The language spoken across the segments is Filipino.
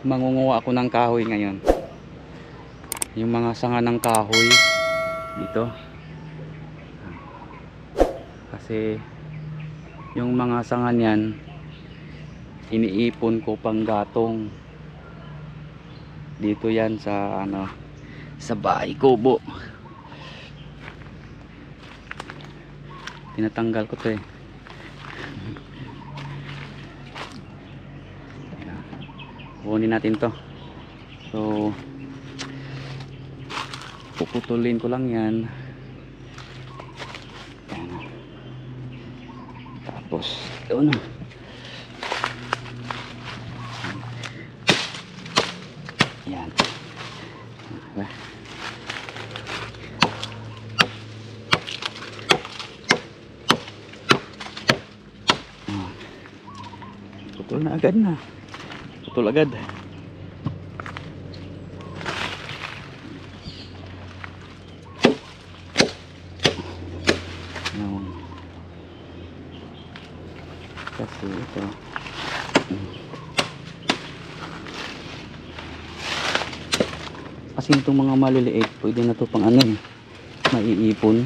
mangunguha ako ng kahoy ngayon. Yung mga sanga ng kahoy dito. Kasi yung mga sanga niyan iniipon ko pang gatong. Dito yan sa sa bahay kubo. Tinatanggal ko 'to eh. Kunin natin 'to. So puputulin ko lang yan. Yan. Tapos ito na. Yan. Putol na agad na. Putol agad. Kasi ito kasi itong mga maliliit pwede na ito pang maiipon,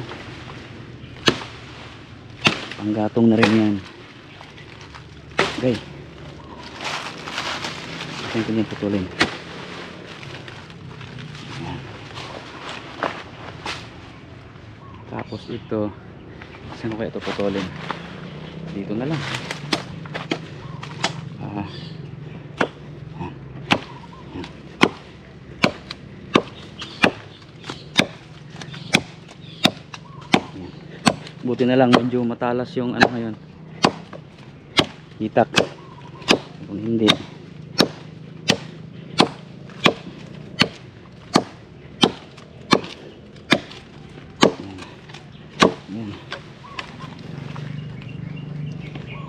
panggatong na rin yan. Okay, ito yung putulin. Ayan. Tapos ito, saan ko kaya ito putulin? Dito na lang. Buti na lang medyo matalas yung ngayon, itak. Kung hindi yan.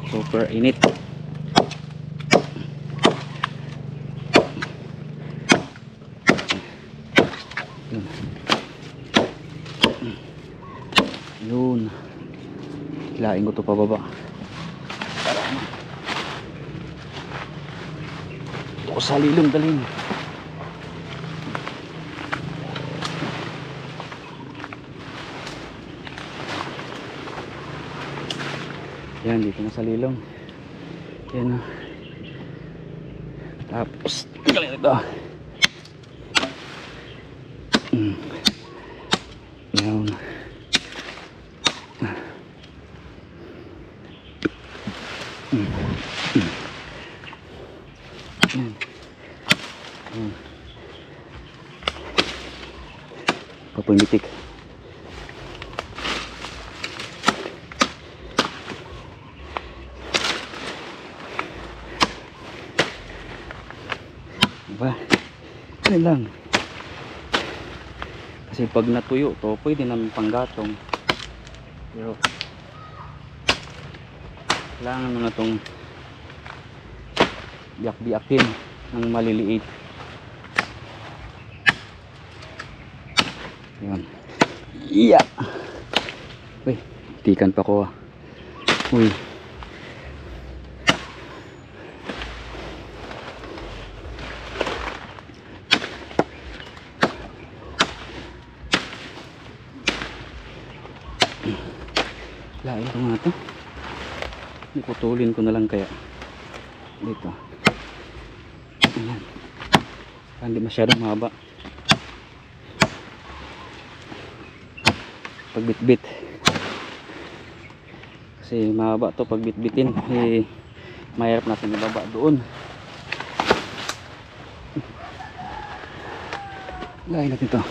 Super init. Yun, hilain ko to pababa para ito ko sa lilong dalhin. Yan, dito na sa lilong. Yan. Tapos galing ito. Yan. Papumitik. Diba? Ano lang. Kasi pag natuyo to, pwede namin panggatong. Pero kailangan mo na itong biyak-biyakin ng maliliit. Yan. Iya. Uy, tikan pa ko. Uy. Lain ko nga ito. Iputulin ko na lang kaya dito. Ayan. Hindi masyadong mahaba. Pagbitbit. Kasi mahaba to pag bitbitin. Mahirap natin ibaba doon. Lain natin to.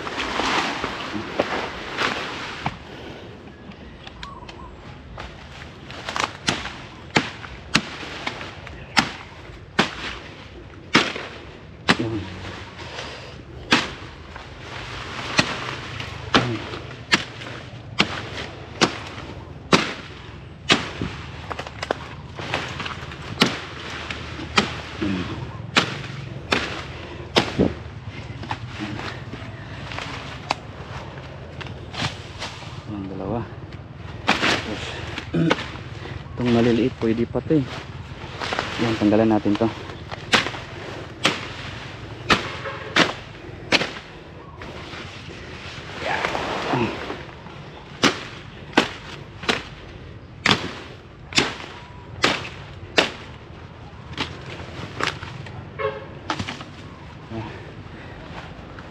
Ang dalawa. Tapos itong maliliit pwede pa ito eh. Yan, tanggalan natin to.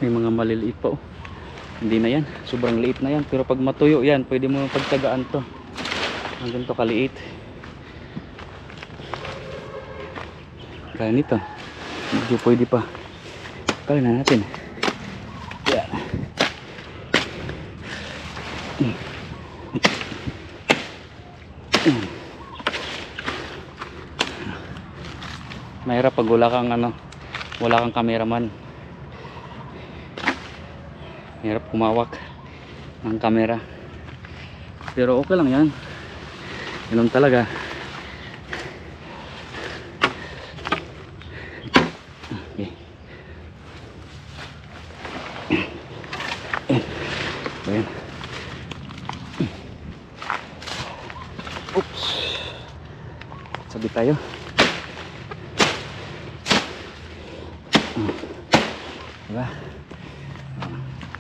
May mga maliliit pa oh. Hindi na yan, sobrang liit na yan. Pero pag matuyo yan, pwede mo pagtagaan to. Hanggang to kaliit. Kaya nito, medyo pwede pa. Kaya na natin. Yeah. Mahirap pag wala kang wala kang cameraman. Mahirap kumawak ng camera. Pero okay lang yan. Ganun talaga. Okay. Ayan. Oops. Sabi tayo. Diba?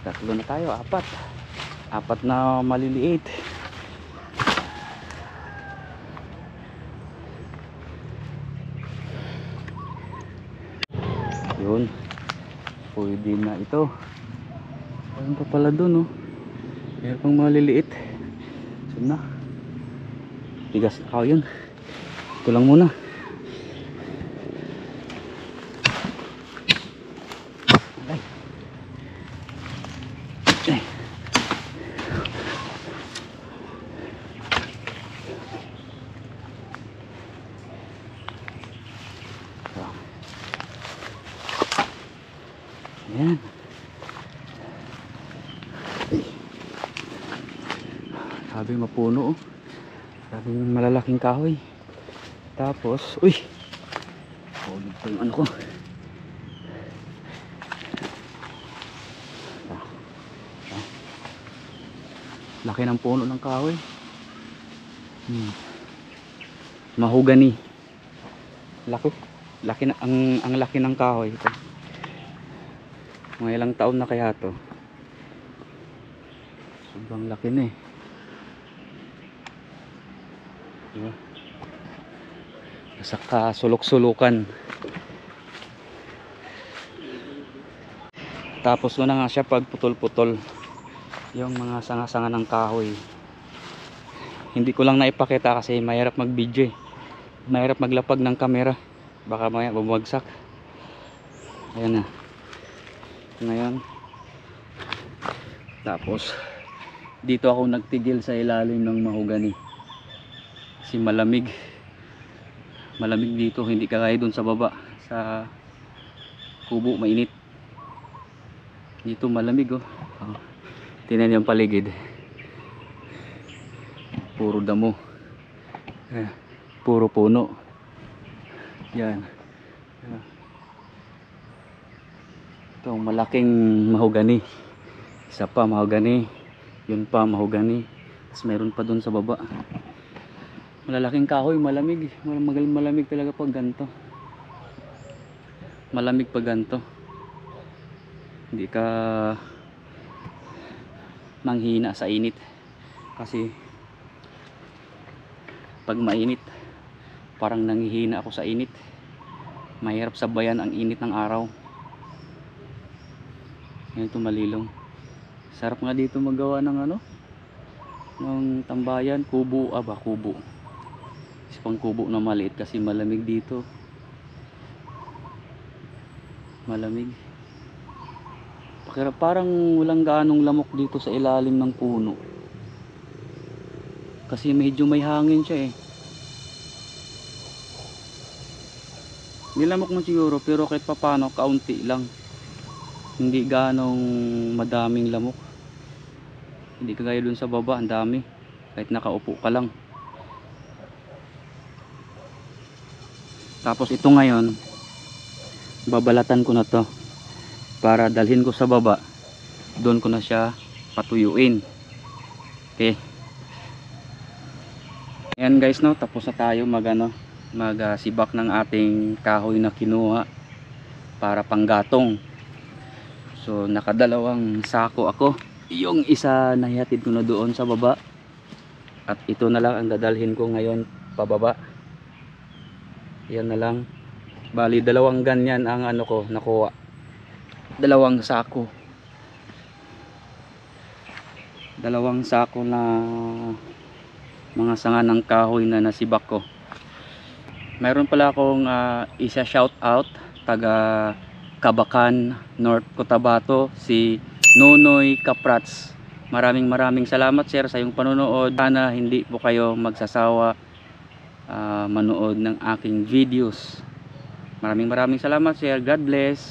Tatlo na tayo, apat na maliliit. Yun, pwede na ito. Ayun pa pala dun oh. Meron pang maliliit. So na, tigas na ako yun. Ito lang muna. Ayan. Sabi mapuno oh. Sabi malalaking kahoy. Tapos, uy! Huwag pa yung ano ko. Laki ng puno ng kahoy. Mahogany. Laki na, ang laki ng kahoy ito. Mga ilang taon na kaya to. Sobrang laki na eh. Diba? Nasa kasulok-sulukan. Tapos na nga siya pag putol-putol yung mga sanga-sanga ng kahoy. Hindi ko lang naipakita kasi mahirap mag-video eh. Mahirap maglapag ng camera. Baka maya bumagsak. Ayan na. Ngayon. Tapos dito ako nagtigil sa ilalim ng mahogany. Kasi malamig. Malamig dito, hindi kagaya doon sa baba. Sa kubo mainit. Dito malamig oh. Tingnan yung paligid. Puro damo. Puro puno. Yan. Itong malaking mahogany. Isa pa mahogany. Yun pa mahogany. Tapos mayroon pa doon sa baba. Malalaking kahoy, malamig. Malamig talaga pag ganito. Malamig pag ganito. Hindi ka manghina sa init. Kasi pag mainit, parang nanghihina ako sa init. Mahirap sabayan ang init ng araw. Ganito malilong. Sarap nga dito magawa ng ng tambayan, kubo, kubo. Pang kubo na maliit kasi malamig dito. Malamig. Parang walang gaanong lamok dito sa ilalim ng puno. Kasi medyo may hangin siya eh. Nilamok mo siguro pero kahit papano kaunti lang. Hindi gaanong madaming lamok. Hindi kagaya dun sa baba, ang dami. Kahit nakaupo ka lang. Tapos ito ngayon, babalatan ko na to para dalhin ko sa baba. Doon ko na siya patuyuin. Okay. Ayan guys no, tapos na tayo magsibak ng ating kahoy na kinuha para panggatong. So nakadalawang sako ako. Yung isa nahihatid ko na doon sa baba. At ito na lang ang dadalhin ko ngayon pababa. Yan na lang. Bali dalawang ganyan ang ko nakuha. Dalawang sako. Dalawang sako na mga sanga ng kahoy na nasibak ko. Mayroon pala akong isa shout out, taga Kabakan, North Cotabato, si Nonoy Kaprats. Maraming salamat sir sa iyong panonood. Sana hindi po kayo magsasawa manood ng aking videos. Maraming salamat sir. God bless.